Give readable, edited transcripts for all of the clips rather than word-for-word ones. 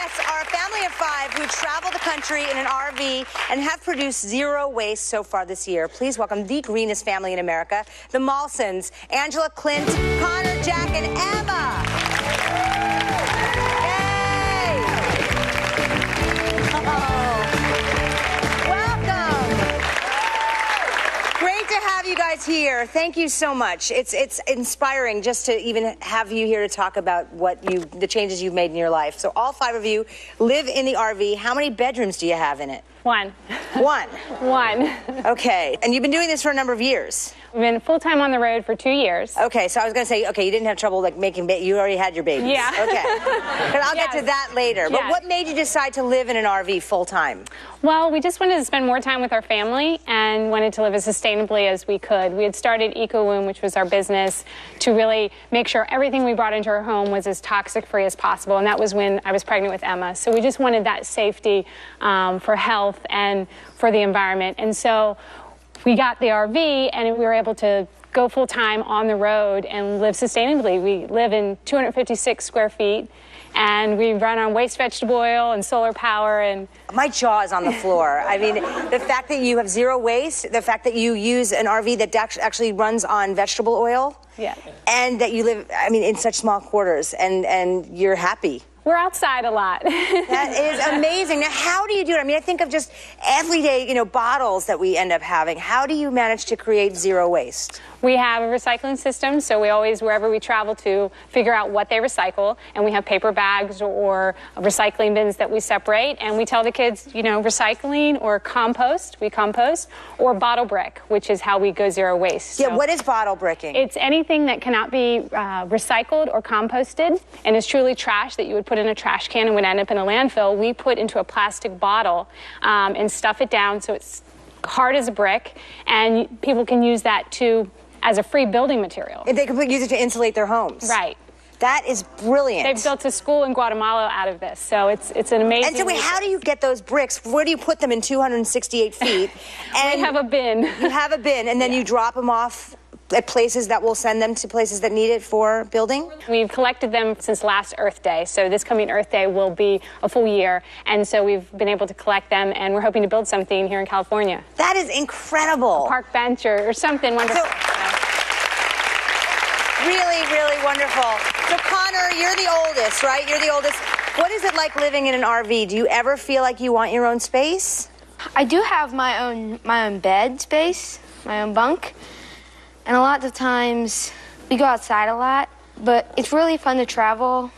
guests are a family of 5 who travel the country in an RV and have produced zero waste so far this year. Please welcome the greenest family in America, the Malsons, Angela, Clint, Connor, Jack, and Emma. Yay! Welcome. Great to have you guys here. Thank you so much. It's inspiring just to even have you here to talk about the changes you've made in your life. So all 5 of you live in the RV. How many bedrooms do you have in it? 1. 1? 1. Okay. And you've been doing this for a number of years? I've been full-time on the road for 2 years. Okay, so I was going to say, okay, you didn't have trouble like making you already had your babies. Yeah. Okay. But I'll get to that later. But what made you decide to live in an RV full-time? Well, we just wanted to spend more time with our family and wanted to live as sustainably as we could. We had started EcoWomb, which was our business, to really make sure everything we brought into our home was as toxic-free as possible, and that was when I was pregnant with Emma. So we just wanted that safety for health and for the environment. And so we got the RV, and we were able to go full-time on the road and live sustainably. We live in 256 square feet, and we run on waste vegetable oil and solar power. And my jaw is on the floor. I mean, the fact that you have zero waste, the fact that you use an RV that actually runs on vegetable oil, and that you live, I mean, in such small quarters, and you're happy. We're outside a lot. That is amazing. Now, how do you do it? I mean, I think of just everyday, bottles that we end up having. How do you manage to create zero waste? We have a recycling system, so we always, wherever we travel to, figure out what they recycle, and we have paper bags or recycling bins that we separate, and we tell the kids, recycling or compost, we compost, or bottle brick, which is how we go zero waste. Yeah, so what is bottle bricking? It's anything that cannot be recycled or composted, and is truly trash that you would put in a trash can and would end up in a landfill. We put into a plastic bottle and stuff it down so it's hard as a brick, and people can use that as a free building material. They can use it to insulate their homes. Right. That is brilliant. They've built a school in Guatemala out of this, so it's an amazing. And so wait, how do you get those bricks? Where do you put them in 268 feet? And we have a bin. You have a bin, and then you drop them off at places that will send them to places that need it for building? We've collected them since last Earth Day, so this coming Earth Day will be a full year, and so we've been able to collect them, and we're hoping to build something here in California. That is incredible. A park bench or something wonderful. So, really, really wonderful. So Connor, you're the oldest, right? You're the oldest. What is it like living in an RV? Do you ever feel like you want your own space? I do have my own bed space, my own bunk. And a lot of times, we go outside a lot, but it's really fun to travel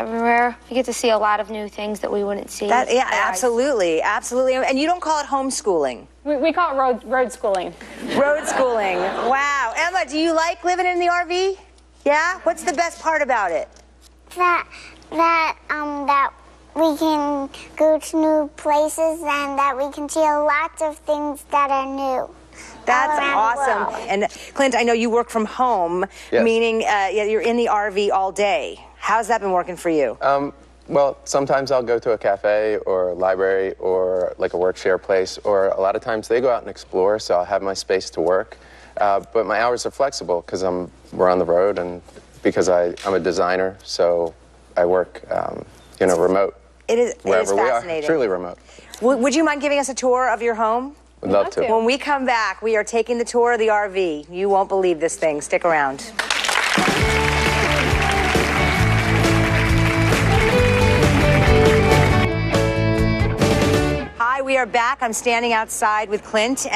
everywhere. You get to see a lot of new things that we wouldn't see. Yeah, absolutely, absolutely. And you don't call it homeschooling? We call it road schooling. Road schooling, wow. Emma, do you like living in the RV? Yeah? What's the best part about it? That we can go to new places and that we can see lots of things that are new. That's awesome. And Clint, I know you work from home, meaning you're in the RV all day. How's that been working for you? Well, sometimes I'll go to a cafe or a library or like a work share place, or a lot of times they go out and explore, so I'll have my space to work. But my hours are flexible because we're on the road, and because I'm a designer, so I work remote. It is fascinating. We are, truly remote. Would you mind giving us a tour of your home? Would love to. When we come back, we are taking the tour of the RV. You won't believe this thing. Stick around. Hi, we are back. I'm standing outside with Clint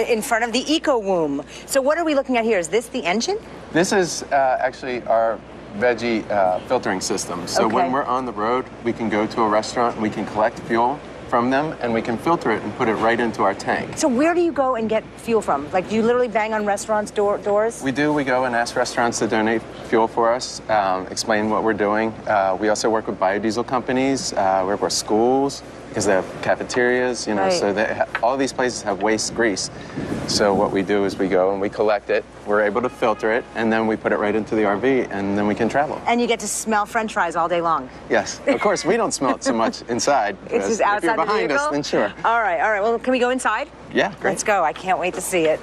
in front of the EcoWomb. So what are we looking at here? Is this the engine? This is actually our veggie filtering system. So when we're on the road, we can go to a restaurant and we can collect fuel from them, and we can filter it and put it right into our tank. So where do you go and get fuel from? Like, do you literally bang on restaurants' doors? We do. We go and ask restaurants to donate fuel for us, explain what we're doing. We also work with biodiesel companies, work with schools, because they have cafeterias, so all these places have waste grease. So what we do is we go and we collect it, we're able to filter it, and then we put it right into the RV, and then we can travel. And you get to smell French fries all day long. Yes. Of course, we don't smell it so much inside. It's just outside if you're behind the vehicle? us, then sure. All right. Well, can we go inside? Yeah, great. Let's go. I can't wait to see it.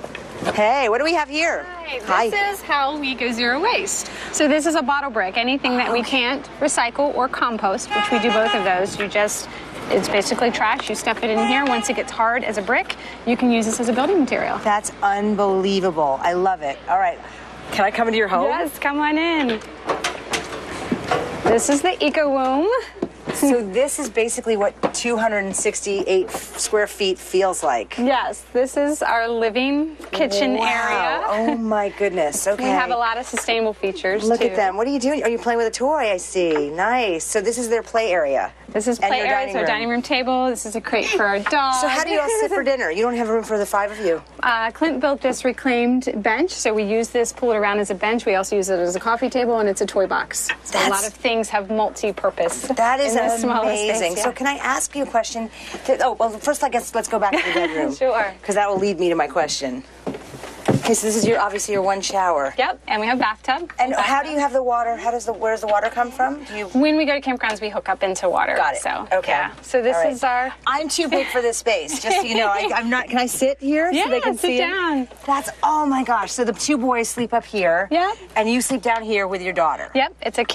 Hey, what do we have here? Hi, this is how we go zero waste. So this is a bottle brick. Anything that we can't recycle or compost, which we do both of those, it's basically trash. You stuff it in here. Once it gets hard as a brick, you can use this as a building material. That's unbelievable. I love it. All right. Can I come into your home? Yes, come on in. This is the Eco Womb. So this is basically what 268 square feet feels like. Yes, this is our living kitchen area. Oh my goodness. Okay. We have a lot of sustainable feetures. Look too. at them. What are you doing? Are you playing with a toy? I see. Nice. So this is their play area. This is play area. It's our dining room table. This is a crate for our dog. So how do you all sit for dinner? You don't have room for the 5 of you. Clint built this reclaimed bench, so we use this, pull it around as a bench. We also use it as a coffee table, and it's a toy box. So a lot of things have multi-purpose. That is amazing. Space, yeah. So can I ask you a question? Well, first I guess let's go back to the bedroom. Sure. Because that will lead me to my question. Okay, so this is obviously your one shower. Yep, and we have a bathtub. And how do you have the water? Where does the water come from? When we go to campgrounds, we hook up into water. Got it. So, okay. Yeah. So this is our... I'm too big for this space, just so you know. I'm not... Can I sit here so they can see sit down. That's... Oh, my gosh. So the 2 boys sleep up here. Yep. And you sleep down here with your daughter. Yep. It's a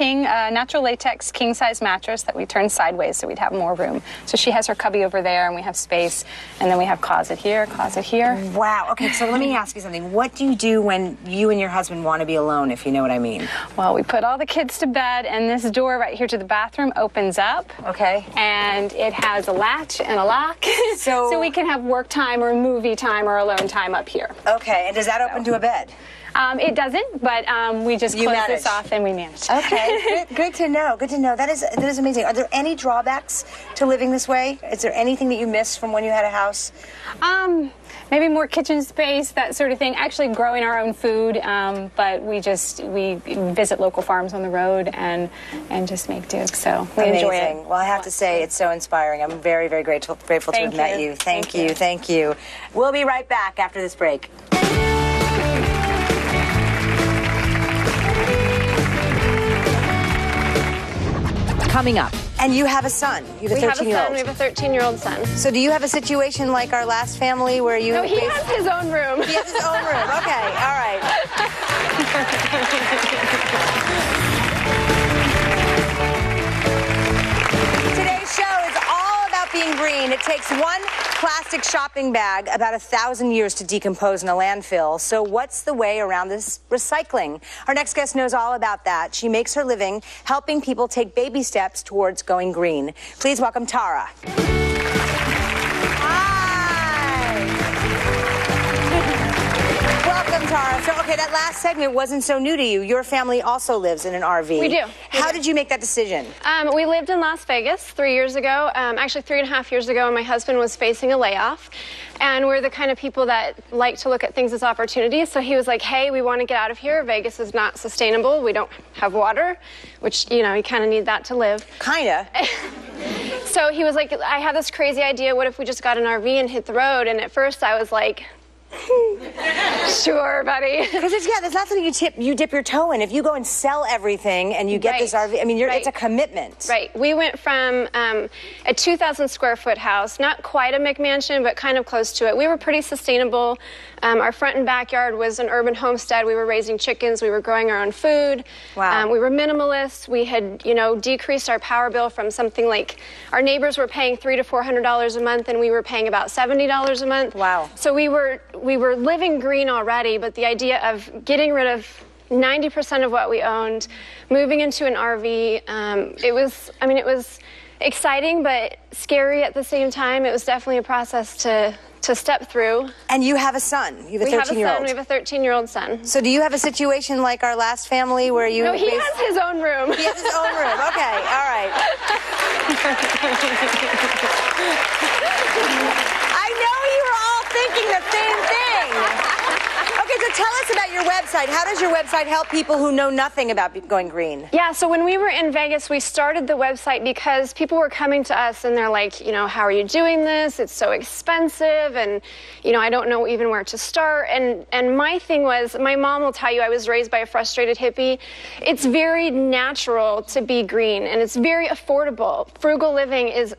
natural latex king-size mattress that we turn sideways so we'd have more room. So she has her cubby over there, and we have space. And then we have closet here, closet here. Wow. Okay, so let me ask you something. What do you do when you and your husband want to be alone, if you know what I mean? Well, we put all the kids to bed, and this door right here to the bathroom opens up. Okay. And it has a latch and a lock. So we can have work time or movie time or alone time up here. Okay, and does that open to a bed? It doesn't, but we just close this off and we manage. Okay, good to know. Good to know. That is amazing. Are there any drawbacks to living this way? Is there anything that you miss from when you had a house? Maybe more kitchen space, that sort of thing. Actually growing our own food, but we visit local farms on the road and just make do. So we enjoy it. Well, I have to say, it's so inspiring. I'm very, very grateful to have met you. Thank you. Thank you. We'll be right back after this break. Coming up. And you have a son. You have a 13-year-old. We have a 13-year-old son. So do you have a situation like our last family where you... No, he has his own room. He has his own room. Okay, all right. Today's show is all about being green. It takes one plastic shopping bag about 1,000 years to decompose in a landfill. So what's the way around this recycling? Our next guest knows all about that. She makes her living helping people take baby steps towards going green. Please welcome Tara. Welcome, Tara. So, okay, that last segment wasn't so new to you. Your family also lives in an RV. We do. How did you make that decision? We lived in Las Vegas 3 years ago, actually 3.5 years ago, and my husband was facing a layoff. And we're the kind of people that like to look at things as opportunities. So he was like, hey, we want to get out of here. Vegas is not sustainable. We don't have water, which, you know, you kind of need that to live. Kinda. So he was like, I have this crazy idea. What if we just got an RV and hit the road? And at first I was like, sure, buddy. Because there's not something you dip your toe in. If you go and sell everything and you get this RV, I mean, it's a commitment. Right. We went from a 2,000 square foot house, not quite a McMansion, but kind of close to it. We were pretty sustainable. Our front and backyard was an urban homestead. We were raising chickens. We were growing our own food. Wow. We were minimalists. We had, decreased our power bill from something like our neighbors were paying $300 to $400 a month, and we were paying about $70 a month. Wow. So we were living green already, but the idea of getting rid of 90% of what we owned, moving into an RV, it was exciting but scary at the same time. It was definitely a process to step through. And you have a son. You have a 13-year-old. We have a 13-year-old son. So do you have a situation like our last family where you... No, he has his own room. He has his own room. Okay, all right. I know you were all thinking the same thing. Okay, so tell us about your website. How does your website help people who know nothing about going green? Yeah, so when we were in Vegas, we started the website because people were coming to us and they're like, how are you doing this? It's so expensive, and, I don't know even where to start. And my thing was, my mom will tell you I was raised by a frustrated hippie. It's very natural to be green, and it's very affordable. Frugal living is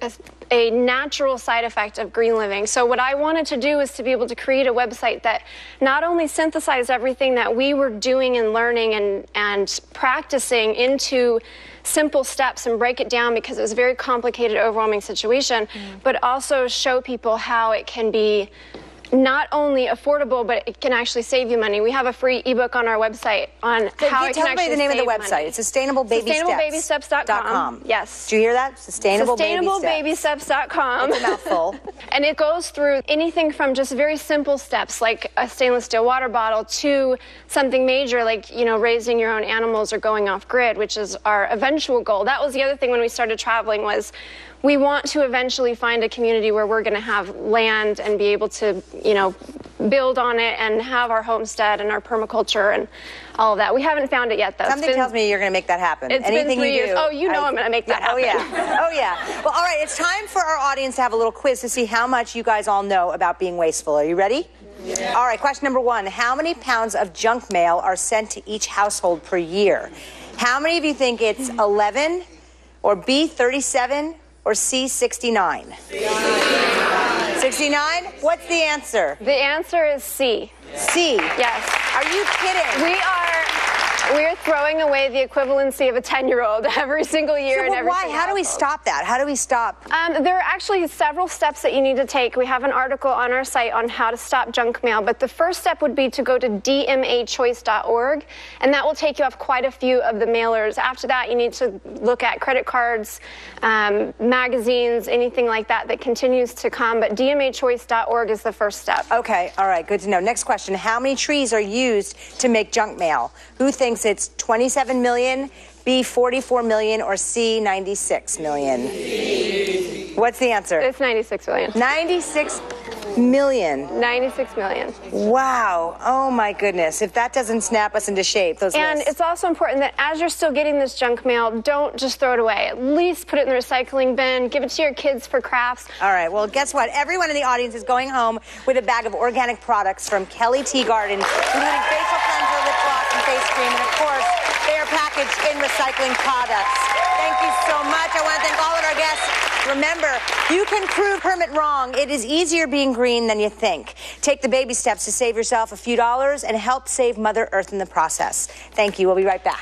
a natural side effect of green living. So what I wanted to do is to be able to create a website that not only synthesized everything that we were doing and learning and practicing into simple steps and break it down, because it was a very complicated, overwhelming situation, but also show people how it can be not only affordable, but it can actually save you money. We have a free ebook on our website on how it can actually save money. Tell me the name of the website. It's sustainablebabysteps.com. Yes. Do you hear that? Sustainablebabysteps.com. It's a mouthful. And it goes through anything from just very simple steps like a stainless steel water bottle to something major like, you know, raising your own animals or going off grid, which is our eventual goal. That was the other thing when we started traveling, was we want to eventually find a community where we're going to have land and be able to, you know, build on it and have our homestead and our permaculture and all of that. We haven't found it yet, though. Something tells me you're going to make that happen. It's Anything been 3 years. You do, oh, you know I'm going to make that happen. Oh, yeah. Oh, yeah. Well, all right. It's time for our audience to have a little quiz to see how much you guys all know about being wasteful. Are you ready? Yeah. All right. Question number 1. How many pounds of junk mail are sent to each household per year? How many of you think it's 11, or B, 37, or C, 69? 69? What's the answer? The answer is C. C? Yes. Are you kidding? We're throwing away the equivalency of a 10-year-old every single year. So, why? How do we stop that? How do we stop? There are actually several steps that you need to take. We have an article on our site on how to stop junk mail, but the first step would be to go to dmachoice.org, and that will take you off quite a few of the mailers. After that, you need to look at credit cards, magazines, anything like that that continues to come, but dmachoice.org is the first step. Okay, all right, good to know. Next question. How many trees are used to make junk mail? Who thinks it's 27 million, B, 44 million, or C, 96 million? What's the answer? It's 96 million. 96 million. 96 million. Wow. Oh, my goodness. If that doesn't snap us into shape, those And lists. it's also important that as you're still getting this junk mail, don't just throw it away. At least put it in the recycling bin. Give it to your kids for crafts. All right. Well, guess what? Everyone in the audience is going home with a bag of organic products from Kelly Tea Garden, including facial cleanser, lip gloss, and face cream. And, of course, they are packaged in recycling products. Thank you so much. I want to thank all of our guests. Remember, you can prove permit wrong. It is easier being green than you think. Take the baby steps to save yourself a few dollars and help save Mother Earth in the process. Thank you. We'll be right back.